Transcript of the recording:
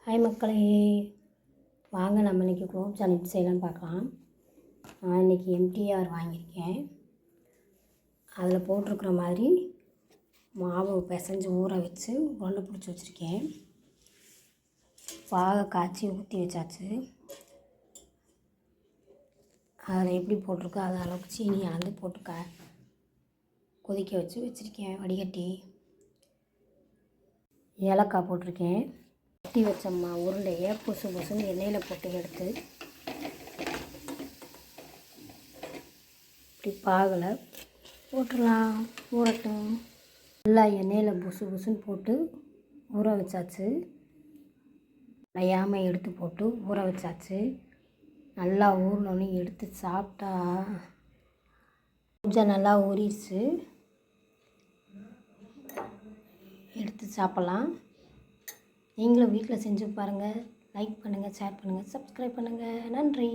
Hi மக்களே, வாங்க நம்ம இன்றைக்கி குலோப் ஜாமுன் எப்படி செய்யலாம்னு பார்க்கலாம். நான் இன்றைக்கி எம்டிஆர் வாங்கியிருக்கேன். அதில் போட்டிருக்கிற மாதிரி மாவு பிசைஞ்சு ஊற வச்சு உருண்டை பிடிச்சி வச்சுருக்கேன். பாகை காய்ச்சி ஊற்றி வச்சாச்சு. அதில் எப்படி போட்டிருக்கோ அது அளவுக்கு சீனி அளந்து போட்டு கொதிக்க வச்சுருக்கேன். வடிகட்டி ஏலக்காய் போட்டிருக்கேன். கட்டி வச்ச உருண்டையை புசுன்னு எண்ணெயில் போட்டு எடுத்து இப்படி பாகில் போட்டுடலாம். ஊறட்டும். நல்லா எண்ணெயில் புசுன்னு போட்டு ஊற வச்சாச்சு. நையாமல் எடுத்து போட்டு ஊற வச்சாச்சு. நல்லா ஊறினோன்னு எடுத்து சாப்பிட்டா கொஞ்சம் நல்லா ஊறிடுச்சு. எடுத்து சாப்பிட்லாம். நீங்களும் வீட்டில் செஞ்சு பாருங்கள். லைக் பண்ணுங்கள், ஷேர் பண்ணுங்கள், சப்ஸ்கிரைப் பண்ணுங்கள். நன்றி.